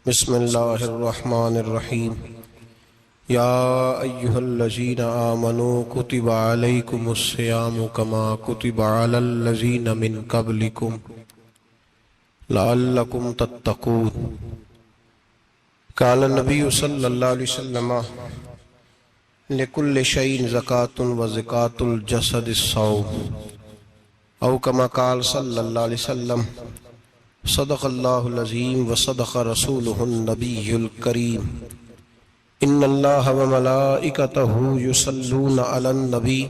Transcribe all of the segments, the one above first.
बिस्मिल्लाहिर्रहमानिर्रहीम। या अय्युहल्लज़ीना आमनू कुतिबा अलैकुमुस्सियामु कमा कुतिबा अलल्लज़ीना मिन क़ब्लिकुम लअल्लकुम तत्तक़ून। क़ाल नबिय्यु सल्लल्लाहु अलैहि वसल्लम लिकुल्लि शैइन ज़कातुन व ज़कातुल जसदिस्सौम औ कमा क़ाल सल्लल्लाहु अलैहि वसल्लम सदक़ल्लाहुल अज़ीम व सदक़ रसूलुहुन नबियुल करीम। इन्नल्लाह व मलाइकतहु युसल्लूना अलन नबी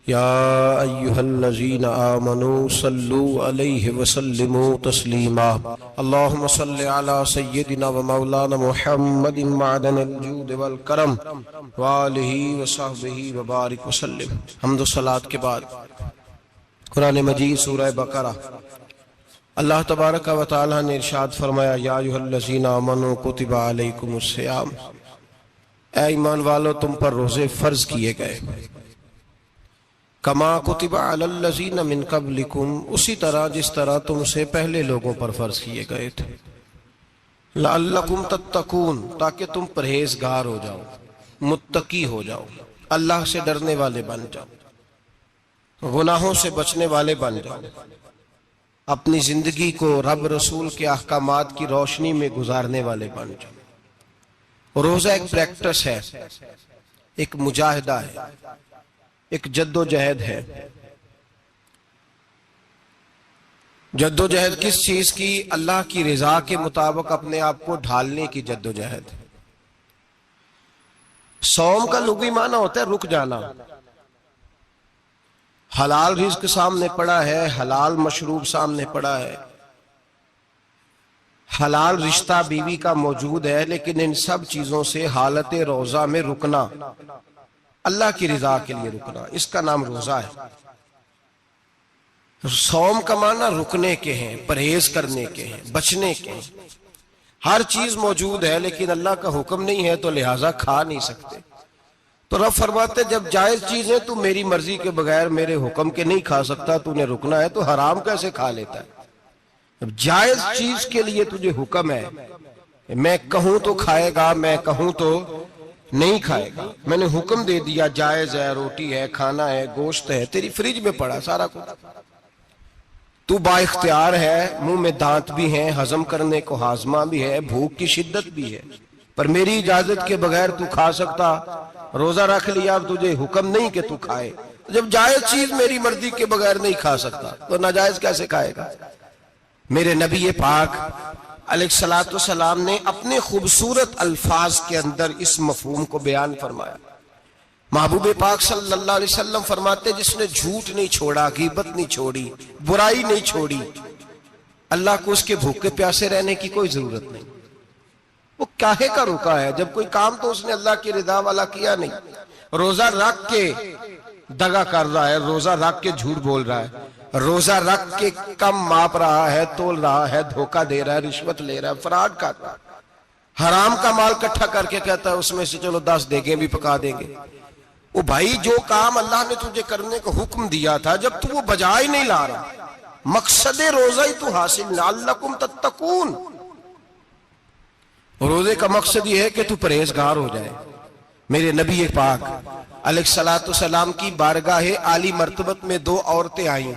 या अय्युहल्लज़ीना आमनू सल्लू अलैहि व सल्लिमू तस्लीमा। अल्लाहुम्मा सल्लि अला सय्यिदिना व मौलाना मुहम्मदिन मअदनिल जूद वल करम व आलिहि व सहबिहि व बारिक व सल्लिम। हम्द व सलात के बाद कुरान मजीद सूरह बकरा अल्लाह तबारक व तआला ने इरशाद फरमाया, या अय्युहल्लज़ीना आमनू कुतिबा अलैकुमुस्सियाम, ऐ ईमान वालो तुम पर रोजे फर्ज किए गए, कमा कुतिबा अलल्लज़ीना मिन क़ब्लिकुम, उसी तरह जिस तरह तुमसे पहले लोगों पर फर्ज किए गए थे, लअल्लकुम तत्तकून, ताकि तुम परहेजगार हो जाओ, मुत्तकी हो जाओ, अल्लाह से डरने वाले बन जाओ, गुनाहों से बचने वाले बन जाओ, अपनी जिंदगी को रब रसूल के अहकामात की रोशनी में गुजारने वाले बन जाओ। रोजा एक प्रैक्टिस है, एक मुजाहिदा है, एक जद्दोजहद है। जद्दोजहद किस चीज की? अल्लाह की रजा के मुताबिक अपने आप को ढालने की जद्दोजहद। सौम का लुग़वी माना होता है रुक जाना। हलाल रिज़्क सामने पड़ा है, हलाल मशरूब सामने पड़ा है, हलाल रिश्ता बीवी का मौजूद है, लेकिन इन सब चीजों से हालत रोजा में रुकना, अल्लाह की रजा के लिए रुकना, इसका नाम रोजा है। सौम का माना रुकने के हैं, परहेज करने के हैं, बचने के हैं। हर चीज मौजूद है लेकिन अल्लाह का हुक्म नहीं है तो लिहाजा खा नहीं सकते। तो रब फरमाते जब जायज चीज है तू मेरी मर्जी के बगैर मेरे हुक्म के नहीं खा सकता, तूने रुकना है तो हराम कैसे खा लेता है? जब जायज चीज के लिए तुझे हुक्म है, मैं कहूं तो खाएगा, मैं कहूं तो नहीं खाएगा, मैंने हुक्म दे दिया, जायज है, रोटी है, खाना है, गोश्त है, तेरी फ्रिज में पड़ा सारा कुछ, तू बाइख्तियार है, मुंह में दांत भी हैं, हजम करने को हाजमा भी है, भूख की शिद्दत भी है, पर मेरी इजाजत के बगैर तू खा सकता, रोजा रख लिया, अब तुझे हुक्म नहीं कि तू खाए। जब जायज चीज मेरी मर्जी के बगैर नहीं खा सकता तो नाजायज कैसे खाएगा? मेरे नबी पाक अलैहिस्सलातु वस्सलाम ने अपने खूबसूरत अल्फाज के अंदर इस मफहूम को बयान फरमाया। महबूब पाक सल्लल्लाहु अलैहि वसल्लम फरमाते, जिसने झूठ नहीं छोड़ा, गीबत नहीं छोड़ी, बुराई नहीं छोड़ी, अल्लाह को उसके भूखे प्यासे रहने की कोई जरूरत नहीं। वो काहे का रुका है? जब कोई काम तो उसने अल्लाह की रिदा वाला किया नहीं। रोजा रख के दगा कर रहा है, रोजा रख के झूठ बोल रहा है, रोजा रख के कम माप रहा है, तोल रहा है, धोखा दे रहा है, रिश्वत ले रहा है, फराड कर रहा है, हराम का माल इकट्ठा करके कहता है उसमें से चलो 10 देगे भी पका देंगे। वो भाई जो काम अल्लाह ने तुझे करने का हुक्म दिया था, जब तू वो बजा ही नहीं ला रहा, मकसद रोजा ही तू हासिल ना, लअल्लकुम तत्तकून। रोजे का मकसद ये है कि तू परहेजगार हो जाए। मेरे नबी पाक अलैहिस्सलातु वस्सलाम की बारगाह आली मर्तबत में 2 औरतें आई,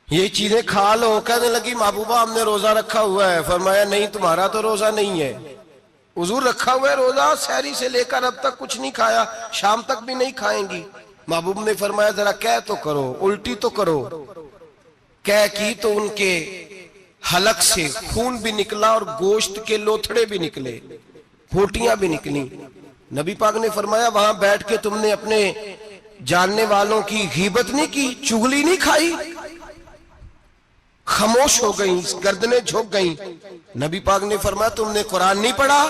ये चीजें खा लो, कहने लगी महबूबा हमने रोजा रखा हुआ है। फरमाया नहीं, तुम्हारा तो रोजा नहीं है, हुजूर रखा हुआ है रोजा, सहरी से लेकर अब तक कुछ नहीं खाया, शाम तक भी नहीं खाएंगी। महबूब ने फरमाया जरा कह तो करो, उल्टी तो करो। कह की तो उनके हलक से खून भी निकला और गोश्त के लोथड़े भी निकले, फूटियां भी निकली। नबी पाक ने फरमाया वहां बैठ के तुमने अपने जानने वालों की गीबत नहीं की, चुगली नहीं खाई? खामोश हो गई, गर्दनें झुक गई। नबी पाक ने फरमाया तुमने कुरान नहीं पढ़ा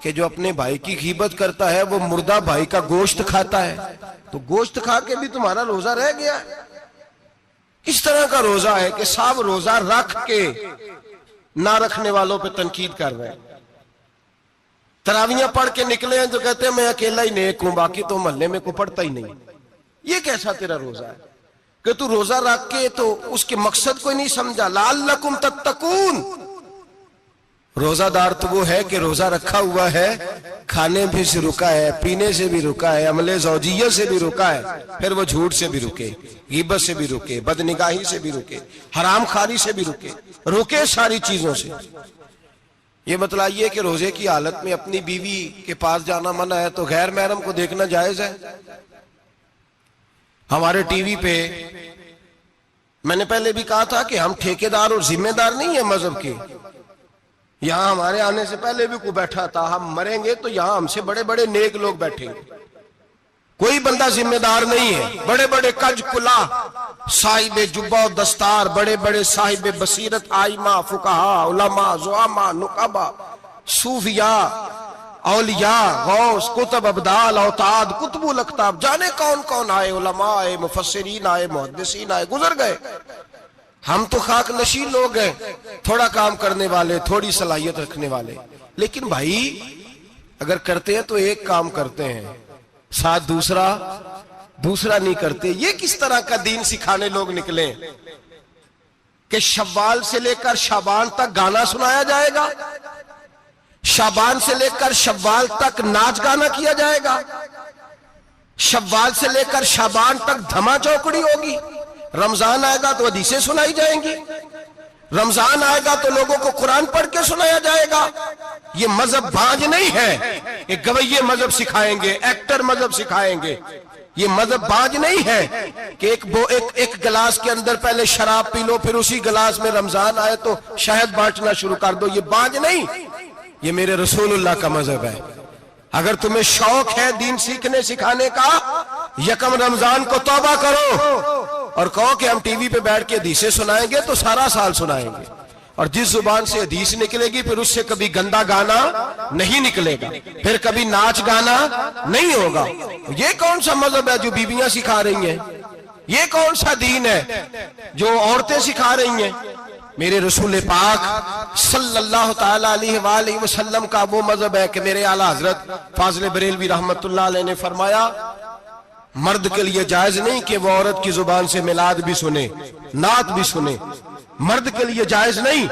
कि जो अपने भाई की गीबत करता है वो मुर्दा भाई का गोश्त खाता है? तो गोश्त खा के भी तुम्हारा रोजा रह गया। इस तरह का रोजा है कि सब रोजा रख के ना रखने वालों पे तनकीद कर रहे हैं। तरावियां पढ़ के निकले हैं तो कहते हैं मैं अकेला ही नेक हूं, बाकी तो मोहल्ले में कोई पढ़ता ही नहीं। ये कैसा तेरा रोजा है कि तू रोजा रख के तो उसके मकसद को नहीं समझा? लअल्लकुम तत्तकून, रोजादार तो वो है कि रोजा रखा हुआ है, खाने भी से रुका है, पीने से भी रुका है, अमले ज़ौजिय्या से भी रुका है, फिर वो झूठ से भी रुके, गीबत से भी रुके, बदनिगाही से भी रुके, हराम खारी से भी रुके सारी चीजों से। ये बतलाइए कि रोजे की हालत में अपनी बीवी के पास जाना मना है तो गैर महरम को देखना जायज है? हमारे टीवी पे मैंने पहले भी कहा था कि हम ठेकेदार और जिम्मेदार नहीं है मजहब के। यहां हमारे आने से पहले भी कोई बैठा था, हम मरेंगे तो यहां हमसे बड़े बड़े नेक लोग बैठेंगे, कोई बंदा जिम्मेदार नहीं है। बड़े बड़े कज कुला साहिब जुब्बा और दस्तार, बड़े बड़े साहिब बसीरत, आइमा, फुकाहा, उलमा, जुआमा, नुकाबा, सूफिया, औलिया, गौस, कुतुब, अब्दाल, औताद, कुतुबुल अख्ताब, जाने कौन कौन आए, उलमा आए, मुफस्सिरीन आए, मुहद्दिसीन आए, गुजर गए। हम तो खाक नशी लोग हैं, थोड़ा काम करने वाले, थोड़ी सलाहियत रखने वाले। लेकिन भाई अगर करते हैं तो एक काम करते हैं, साथ दूसरा नहीं करते। ये किस तरह का दीन सिखाने लोग निकले कि शव्वाल से लेकर शाबान तक गाना सुनाया जाएगा, शाबान से लेकर शव्वाल तक नाच गाना किया जाएगा, शव्वाल से लेकर शाबान तक धमा चौकड़ी होगी, रमजान आएगा तो हदीसें सुनाई जाएंगी, रमजान आएगा तो लोगों को कुरान पढ़ के सुनाया जाएगा। ये मजहब बाज नहीं है, एक गवैये मजहब सिखाएंगे, एक्टर मजहब सिखाएंगे। ये मजहब बाज नहीं है कि एक गिलास के अंदर पहले शराब पी लो, फिर उसी गिलास में रमजान आए तो शहद बांटना शुरू कर दो। ये बाज नहीं, ये मेरे रसूलुल्लाह का मजहब है। अगर तुम्हें शौक है दीन सीखने सिखाने का, यकम रमजान को तौबा करो और कहो कि हम टीवी पे बैठ के हदीसें सुनाएंगे तो सारा साल सुनाएंगे, और जिस जुबान से हदीस निकलेगी फिर उससे कभी गंदा गाना नहीं निकलेगा, फिर कभी नाच गाना नहीं होगा। ये कौन सा मजहब है जो बीबियां सिखा रही हैं? ये कौन सा दीन है जो औरतें सिखा रही हैं? मेरे रसूल पाक सल्लल्लाहु ताला अलैहि वसल्लम का वो मजहब है कि मेरे आला हजरत फाजिल बरेलवी रहमतुल्लाह अलैह ने फरमाया, मर्द के लिए जायज नहीं कि वो औरत की जुबान से मिलाद भी सुने, नात भी सुने। मर्द के लिए जायज नहीं,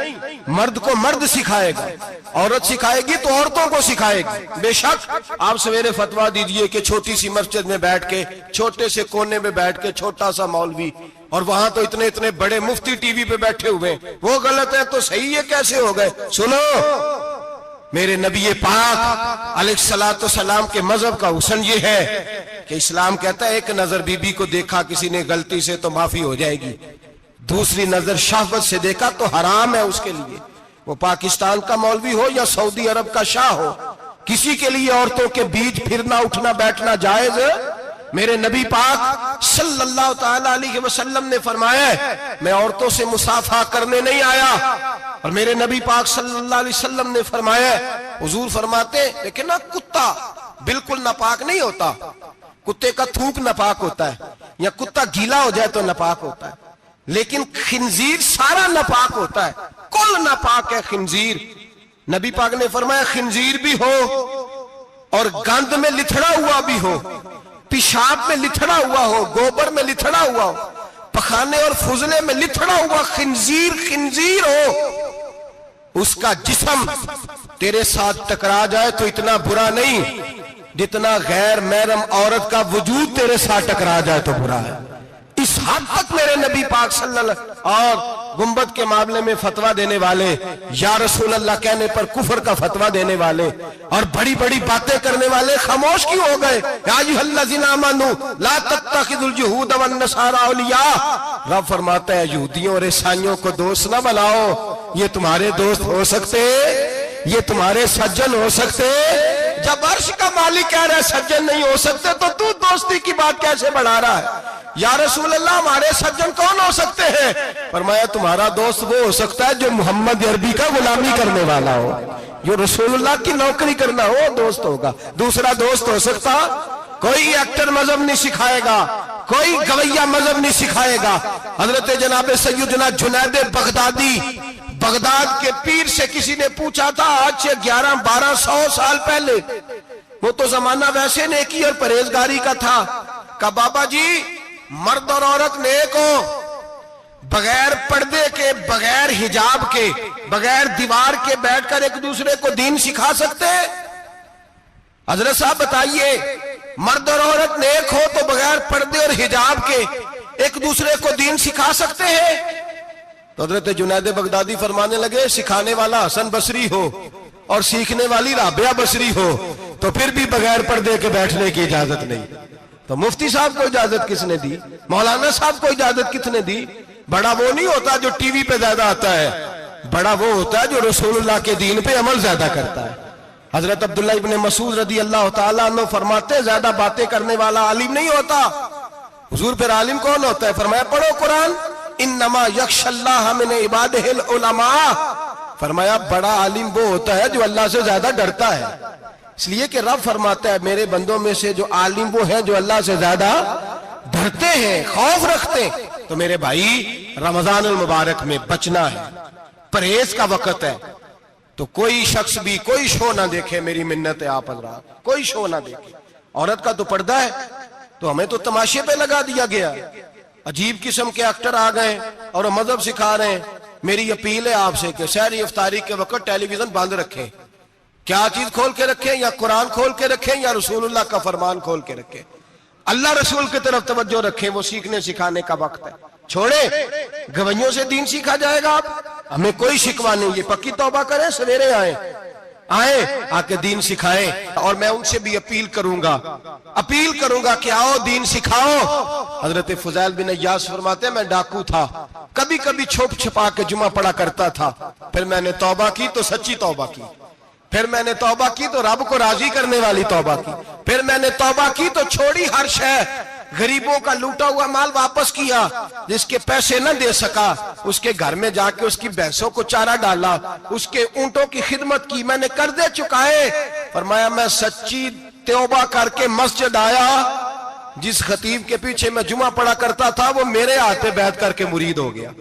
मर्द को मर्द सिखाएगा, औरत सिखाएगी तो औरतों को सिखाएगी। बेशक आप सवेरे फतवा दीजिए कि छोटी सी मस्जिद में बैठ के, छोटे से कोने में बैठ के छोटा सा मौलवी, और वहां तो इतने इतने बड़े मुफ्ती टीवी पे बैठे हुए, वो गलत है तो सही है कैसे हो गए? सुनो, मेरे नबी पाक अलैहिस्सलातु सलाम के मजहब का हुस्न ये है कि इस्लाम कहता है एक नजर बीबी को देखा किसी ने गलती से तो माफी हो जाएगी, दूसरी नजर शहवत से देखा तो हराम है उसके लिए। वो पाकिस्तान का मौलवी हो या सऊदी अरब का शाह हो, किसी के लिए औरतों के बीच फिरना उठना बैठना जायज है? मेरे नबी पाक सल्लल्लाहु ताला अलैहि वसल्लम ने फरमाया, मैं औरतों से मुसाफा करने नहीं आया। और मेरे नबी पाक सल्लल्लाहु अलैहि वसल्लम ने फरमाया, हुजूर फरमाते लेकिन ना कुत्ता बिल्कुल नापाक नहीं होता, कुत्ते का थूक नापाक होता है, या कुत्ता गीला हो जाए तो नापाक होता है, लेकिन खिंजीर सारा नापाक होता है, कुल नापाक है खिंजीर। नबी पाक ने फरमाया खिंजीर भी हो और गंद में लिथड़ा हुआ भी हो, पेशाब में लिथड़ा हुआ हो, गोबर में लिथड़ा हुआ हो, पखाने और फुजले में लिथड़ा हुआ खिंजीर हो, उसका जिस्म तेरे साथ टकरा जाए तो इतना बुरा नहीं जितना गैर महरम औरत का वजूद तेरे साथ टकरा जाए तो बुरा है। इस हद तक मेरे नबी पाक सल्लल्लाहु और गुंबद के मामले में फतवा देने वाले, या रसूल अल्लाह कहने पर कुफर का फतवा देने वाले और बड़ी बड़ी बातें करने वाले खामोश क्यों हो गए? या अय्युहल्लज़ीना आमनू ला तत्तखिज़ुल यहूद वन नसारा औलिया। रब फरमाता है यहूदियों और ईसाइयों को दोस्त ना बनाओ, ये तुम्हारे दोस्त हो सकते, ये तुम्हारे सज्जन हो सकते। जब अर्श का मालिक कह रहा है सज्जन नहीं हो सकते तो तू दोस्ती की बात कैसे बढ़ा रहा है? या रसूल अल्लाह हमारे सज्जन कौन हो सकते हैं? फरमाया तुम्हारा दोस्त वो हो सकता है जो मोहम्मद अरबी का गुलामी करने वाला हो, जो रसूलुल्लाह की नौकरी करना हो दोस्त होगा। दूसरा दोस्त हो सकता, कोई एक्टर मजहब नहीं सिखाएगा, कोई गवैया मजहब नहीं सिखाएगा। हजरत जनाब सैयदना जुनैद बगदादी, बगदाद के पीर से किसी ने पूछा था आज से 1100-1200 साल पहले, वो तो जमाना वैसे नेकी और परहेजगारी का था, का बाबा जी मर्द और औरत नेक हो, बगैर पर्दे के, बगैर हिजाब के, बगैर दीवार के बैठकर एक दूसरे को दीन सिखा सकते हैं? हजरत साहब बताइए, मर्द और औरत नेक हो तो बगैर पर्दे और हिजाब के एक दूसरे को दीन सिखा सकते हैं? तो हजरत जुनैद बगदादी फरमाने लगे, सिखाने वाला हसन बसरी हो और सीखने वाली राबिया बसरी हो तो फिर भी बगैर पर्दे के बैठने की इजाजत नहीं। तो मुफ्ती साहब को इजाजत किसने दी? मौलाना साहब को इजाजत किसने दी? बड़ा वो नहीं होता जो टीवी पे ज्यादा आता है, बड़ा वो होता है जो रसूलुल्लाह के दीन पे अमल ज्यादा करता है। हजरत अब्दुल्लाह इब्ने मसूद रदी अल्लाह ताला अन्हु फरमाते, ज्यादा बातें करने वाला आलिम नहीं होता। हुजूर फिर आलिम कौन होता है? फरमाया, पढ़ो कुरान, इन्नमा यख्शल्लाह मिन इबादिहिल उलमा। फरमाया, बड़ा आलिम वो होता है जो अल्लाह से ज्यादा डरता है। इसलिए कि रब फरमाता है, मेरे बंदों में से जो आलिम वो है जो अल्लाह से ज्यादा डरते हैं, खौफ रखते हैं। तो मेरे भाई, रमजान अल मुबारक में बचना है, परहेज का वक्त है। तो कोई शख्स भी कोई शो ना देखे, मेरी मिन्नत है आप हज़रात, कोई शो ना देखे। औरत का तो पर्दा है, तो हमें तो तमाशे पे लगा दिया गया। अजीब किस्म के एक्टर आ गए और मजहब सिखा रहे हैं। मेरी अपील है आपसे कि सहरी इफ्तारी के वक्त टेलीविजन बंद रखें। क्या चीज खोल के रखें? या कुरान खोल के रखें या रसूलुल्लाह का फरमान खोल के रखें। अल्लाह रसूल की तरफ तवज्जो रखें, वो सीखने सिखाने का वक्त है। छोड़े गवैयों से दीन सीखा जाएगा। आप हमें कोई शिकवा नहीं, ये पक्की तौबा करें, सवेरे आए आके दीन सिखाएं। और मैं उनसे भी अपील करूंगा कि आओ दीन सिखाओ। हजरत फुजैल बिन अय्यास फरमाते, मैं डाकू था, कभी कभी छुप छुपा के जुमा पढ़ा करता था, फिर मैंने तौबा की तो सच्ची तौबा की, फिर मैंने तौबा की तो रब को राजी करने वाली तौबा की, फिर मैंने तौबा की तो छोड़ी हर शय, गरीबों का लूटा हुआ माल वापस किया, जिसके पैसे न दे सका उसके घर में जाके उसकी भैंसों को चारा डाला, उसके ऊंटों की खिदमत की, मैंने कर्जे चुकाए। फरमाया, मैं सच्ची तौबा करके मस्जिद आया, जिस खतीब के पीछे मैं जुमा पढ़ा करता था वो मेरे हाथ पे बैठ करके मुरीद हो गया।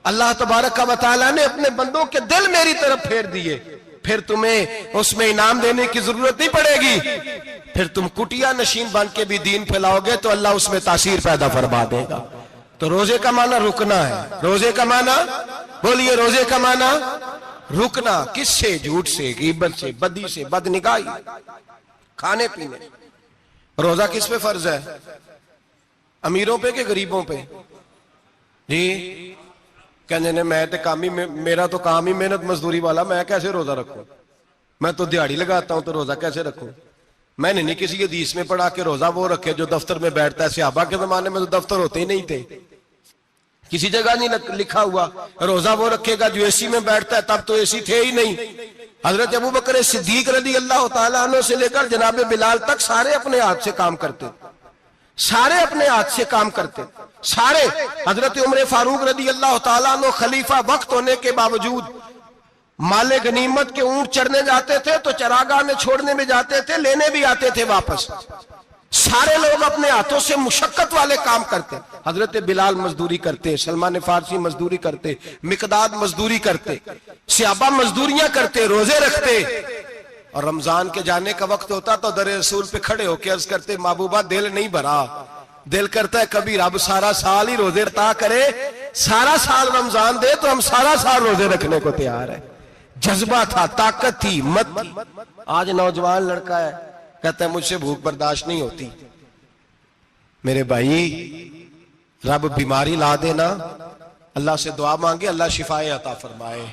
अल्लाह तबारक व तआला ने अपने बंदों के दिल मेरी तरफ फेर दिए। फिर तुम्हें उसमें इनाम देने की जरूरत नहीं पड़ेगी। फिर तुम कुटिया नशीन बन के भी दीन फैलाओगे तो अल्लाह उसमें तासीर पैदा फरमा देगा। तो रोजे का माना रुकना है। रोजे का माना बोलिए, रोजे का माना रुकना। किससे? झूठ से, गीबत से, बदी से, बदनिगाही, खाने पीने। रोजा किस पे फर्ज है? अमीरों पे कि गरीबों पे? जी कहने ने, मैं तो काम ही, मेरा तो काम ही मेहनत मजदूरी वाला, मैं कैसे रोजा रखूं? मैं तो दिहाड़ी लगाता हूं तो रोजा कैसे रखूं? मैंने नहीं किसी हदीस में पढ़ा के रोजा वो रखे जो दफ्तर में बैठता है। सहाबा के जमाने में तो दफ्तर होते ही नहीं थे, किसी जगह नहीं लिखा हुआ रोजा वो रखेगा जो एसी में बैठता है। तब तो एसी थे ही नहीं। हजरत अबू बकर सिद्दीक रज़ी अल्लाह तआला अन्हु से लेकर जनाब बिलाल तक सारे अपने हाथ से काम करते, सारे अपने हाथ से काम करते, सारे। हजरत उमर फारूक रज़ी अल्लाह तआला अन्हु खलीफा वक्त होने के बावजूद माले गनीमत के ऊंट चढ़ने जाते थे तो चरागाह में छोड़ने में जाते थे, लेने भी आते थे वापस। सारे लोग अपने हाथों से मुशक्कत वाले काम करते। हजरत बिलाल मजदूरी करते, सलमान फारसी मजदूरी करते, मिकदाद मजदूरी करते, सहाबा मजदूरियां करते, रोजे रखते। और रमजान के जाने का वक्त होता तो दर रसूल पे खड़े होकर अर्ज करते, महबूबा दिल नहीं भरा, दिल करता है कभी रब सारा साल ही रोजे अता करे, सारा साल रमजान दे तो हम सारा साल रोजे रखने को तैयार है। जज्बा था, ताकत थी, हिम्मत थी। आज नौजवान लड़का है, कहता है मुझसे भूख बर्दाश्त नहीं होती। मेरे भाई, रब बीमारी ला देना, अल्लाह से दुआ मांगे, अल्लाह शिफाए अता फरमाए,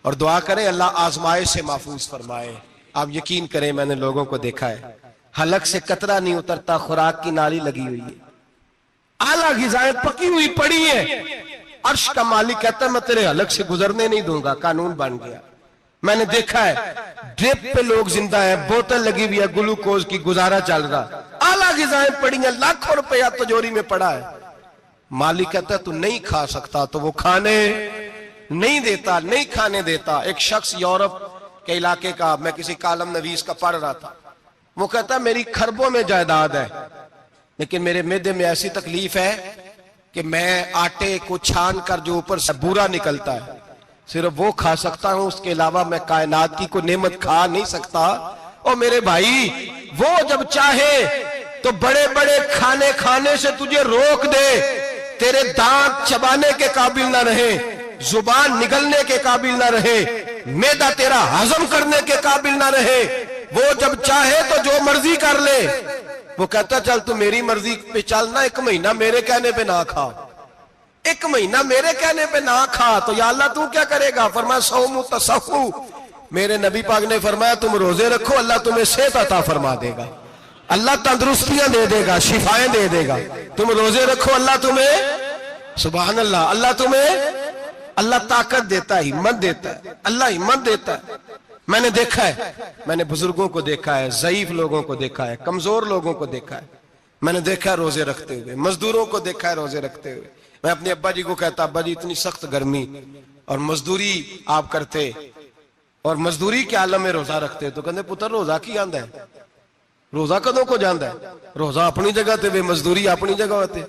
और दुआ करें अल्लाह आजमाइश से महफूज फरमाए। आप यकीन करें, मैंने लोगों को देखा है, हलक से कतरा नहीं उतरता, खुराक की नाली लगी हुई है, आला ग़िज़ाएं पकी हुई पड़ी है। अर्श का मालिक कहता है मैं तेरे हलक से गुजरने नहीं दूंगा, कानून बन गया। मैंने देखा है ड्रिप पे लोग जिंदा है, बोतल लगी हुई है, ग्लूकोज की, गुजारा चल रहा, आला ग़िज़ाएं पड़ी हैं, लाखों रुपया तिजोरी में पड़ा है। मालिक कहता है तू नहीं खा सकता, तो वो खाने नहीं देता, नहीं खाने देता। एक शख्स यूरोप के इलाके का, मैं किसी कालम नवीस का पढ़ रहा था, वो कहता मेरी खरबों में जायदाद है, लेकिन मेरे मैदे में ऐसी तकलीफ है कि मैं आटे को छान कर जो ऊपर से बूरा निकलता है सिर्फ वो खा सकता हूं, उसके अलावा मैं कायनात की कोई नेमत खा नहीं सकता। और मेरे भाई, वो जब चाहे तो बड़े बड़े खाने खाने से तुझे रोक दे, तेरे दांत चबाने के काबिल ना रहे, जुबान निगलने के काबिल ना रहे, मैदा तेरा हजम करने के काबिल ना रहे, वो जब चाहे तो जो मर्जी कर ले। वो कहता चल तू मेरी मर्जी पे चलना, 1 महीना मेरे कहने पे ना खा, 1 महीना मेरे कहने पे ना खा, तो या अल्लाह तू क्या करेगा? फरमाया सौमु तसहु। मेरे नबी पाक ने फरमाया तुम रोजे रखो, अल्लाह तुम्हें सेहत अता फरमा देगा, अल्लाह तंदुरुस्तियां दे देगा, शिफाएं दे देगा। तुम रोजे रखो, अल्लाह तुम्हें, सुभान अल्लाह, अल्लाह तुम्हें, अल्लाह ताकत देता है, हिम्मत देता है, अल्लाह हिम्मत देता है। मैंने देखा है, मैंने बुजुर्गों को देखा है, ज़ईफ लोगों को देखा है, कमजोर लोगों को देखा है, मैंने देखा है रोजे रखते हुए, मजदूरों को देखा है रोजे रखते हुए। मैं अपने अब्बा जी को कहता, अब्बा जी इतनी सख्त गर्मी और मजदूरी आप करते और मजदूरी के आलम में रोजा रखते, तो कहते पुत्र रोजा की आंदा है, रोजा कदों को जाता है, रोजा अपनी जगह ते वे मजदूरी अपनी जगह होते।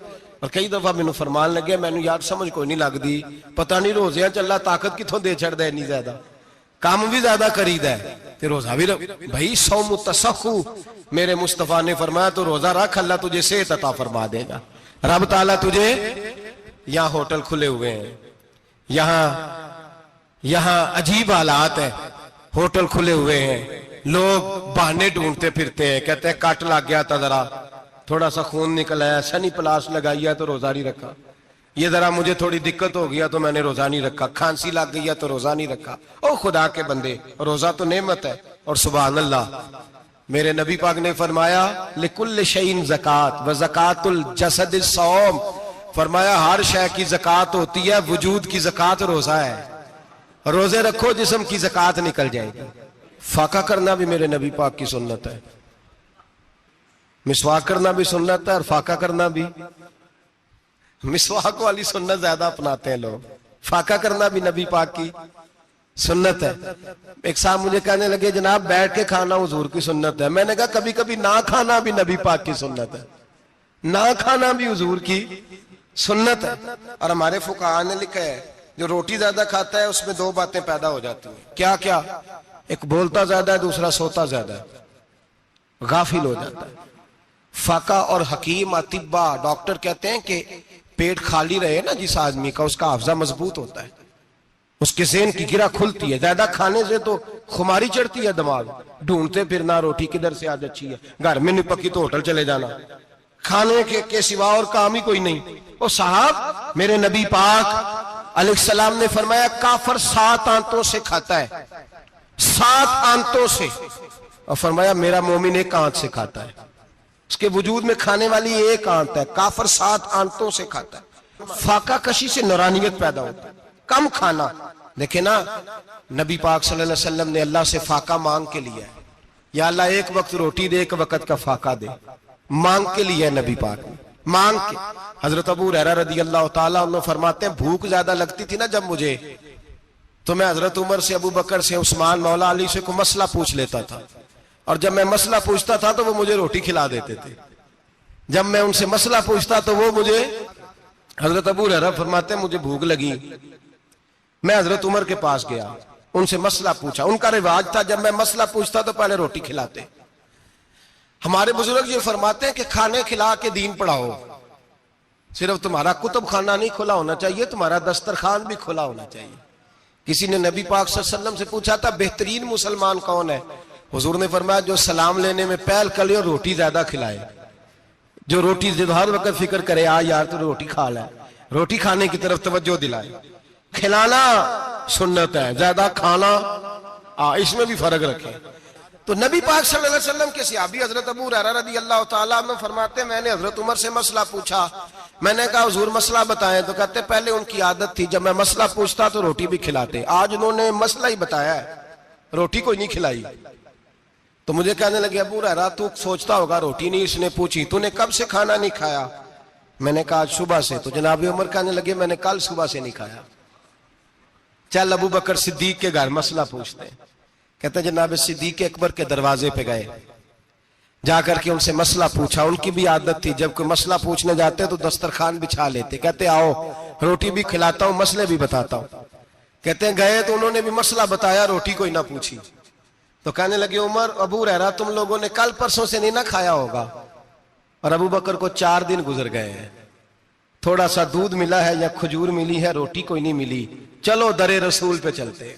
और कई दफा मैनू फरमान लगे, मैनू यार समझ कोई नहीं लगती, पता नहीं रोजिया च अल्लाह ताकत कितों दे छड़दा है, इन्नी ज्यादा काम भी ज्यादा करीदा है ते रोजा भी भाई सौमु तसहु। मेरे मुस्तफा ने फरमाया तो रोजा रख, अल्लाह तुझे सेहत अता फरमा देगा। रब ताला तुझे, यहाँ होटल खुले हुए हैं, यहाँ अजीब हालात है, होटल खुले हुए हैं, लोग बहाने ढूंढते फिरते हैं, कहते हैं कट लग गया था, जरा थोड़ा सा खून निकल आया, सनी प्लास लगाई है तो रोजा नहीं रखा, ये जरा मुझे थोड़ी दिक्कत हो गया तो मैंने रोजा नहीं रखा, खांसी लग गई है तो रोजा नहीं रखा। ओ खुदा के बंदे, रोजा तो नेमत है। और सुभान अल्लाह, मेरे नबी पाक ने फरमाया लिकुल्ल शैइन ज़कात व ज़कातुल जसद सौम। फरमाया हर शय की ज़कात होती है, वजूद की ज़कात रोजा है। रोजे रखो, जिस्म की ज़कात निकल जाएगी। फाका करना भी मेरे नबी पाक की सुन्नत है, मिसवाक करना भी सुन्नत है, और फाका करना भी। मिसवाक वाली सुन्नत ज्यादा अपनाते हैं लोग, फाका करना भी नबी पाक की सुन्नत है। एक साहब मुझे कहने लगे जनाब बैठ के खाना हुजूर की सुन्नत है। मैंने कहा कभी कभी ना खाना भी नबी पाक की सुन्नत है, ना खाना भी हुजूर की सुन्नत है। और हमारे फुकाहा ने लिखा है जो रोटी ज्यादा खाता है उसमें 2 बातें पैदा हो जाती हैं। क्या क्या? एक बोलता ज्यादा है, दूसरा सोता ज्यादा है, गाफिल हो जाता है। फाका और हकीम अतिब्बा डॉक्टर कहते हैं कि पेट खाली रहे ना जिस आदमी का, उसका हाफजा मजबूत होता है, उसके ज़हन की गिरा खुलती है। ज्यादा खाने से तो खुमारी चढ़ती है, दिमाग ढूंढते फिरना, रोटी किधर से आज अच्छी है, घर में नहीं पकी तो होटल चले जाना, खाने के सिवा और काम ही कोई नहीं। ओ साहब, मेरे नबी पाक अलैहिस्सलाम ने फरमाया काफर 7 आंतों से खाता है, 7 आंतों से। और फरमाया मेरा मोमिन 1 आंत से खाता है, उसके वजूद में खाने वाली 1 आंत है। काफर 7 आंतों से खाता है। फाका कशी से नूरानियत पैदा होता है, कम खाना। देखे ना, नबी पाक सल्लल्लाहु अलैहि वसल्लम ने अल्लाह से फाका मांग के लिया है, या अल्लाह 1 वक्त रोटी दे, 1 वक्त का फाका दे, मांग के लिया है नबी पाक ने, मांग के। हजरत अबू हुरैरा रदी अल्लाह तआला अन्हु फरमाते हैं भूख ज्यादा लगती थी ना जब मुझे, तो मैं हजरत उमर से, अबू बकर से, उस्मान, मौला अली से कोई मसला पूछ लेता था, और जब मैं मसला पूछता था तो वो मुझे रोटी खिला देते थे। जब मैं उनसे मसला पूछता तो वो मुझे, हजरत अबू हुरैरा फरमाते हैं मुझे भूख लगी, मैं हजरत उमर के पास गया, उनसे मसला पूछा। उनका रिवाज था जब मैं मसला पूछता तो पहले रोटी खिलाते। हमारे बुजुर्ग ये फरमाते हैं कि खाने खिला के दीन पढ़ाओ। सिर्फ तुम्हारा कुतुब खाना नहीं खुला होना चाहिए, तुम्हारा दस्तरखान भी खुला होना चाहिए। किसी ने नबी पाक सल्लल्लाहु अलैहि वसल्लम से पूछा था बेहतरीन मुसलमान कौन है? हुजूर ने फरमाया जो सलाम लेने में पहल करे और रोटी ज्यादा खिलाए, जो रोटी हर वक्त फिक्र करे आ यार तो रोटी खा ले, रोटी खाने की तरफ तवज्जो दिलाए। खिलाना सुन्नत है, ज्यादा खाना इसमें भी फर्क रखे। तो नबी पाक सल्लल्लाहु अलैहि वसल्लम के सहाबी हजरत अबू हुरैरा रदी अल्लाह तआला अन्हु फरमाते मैंने हजरत उमर से मसला पूछा, मैंने कहा हुजूर मसला बताएं, तो कहते पहले उनकी आदत थी जब मैं मसला पूछता तो रोटी भी खिलाते, आज उन्होंने मसला ही बताया है, रोटी कोई नहीं खिलाई। तो मुझे कहने लगे अबू हुरैरा तू सोचता होगा रोटी नहीं इसने पूछी, तूने कब से खाना नहीं खाया? मैंने कहा आज सुबह से। तो जनाब उमर कहने लगे मैंने कल सुबह से नहीं खाया। चल अबू बकर सिद्दीक के घर मसला पूछते हैं। कहते जनाब सिद्दीक अकबर के दरवाजे पे गए, जाकर के उनसे मसला पूछा। उनकी भी आदत थी जब कोई मसला पूछने जाते तो दस्तरखान बिछा लेते, कहते आओ रोटी भी खिलाता हूं मसले भी बताता हूं। कहते हैं गए तो उन्होंने भी मसला बताया, रोटी कोई ना पूछी। तो कहने लगे उमर अबू हुरैरा तुम लोगों ने कल परसों से नहीं ना खाया होगा। और अबू बकर को 4 दिन गुजर गए हैं, थोड़ा सा दूध मिला है या खजूर मिली है, रोटी कोई नहीं मिली, चलो दरे रसूल पे चलते हैं।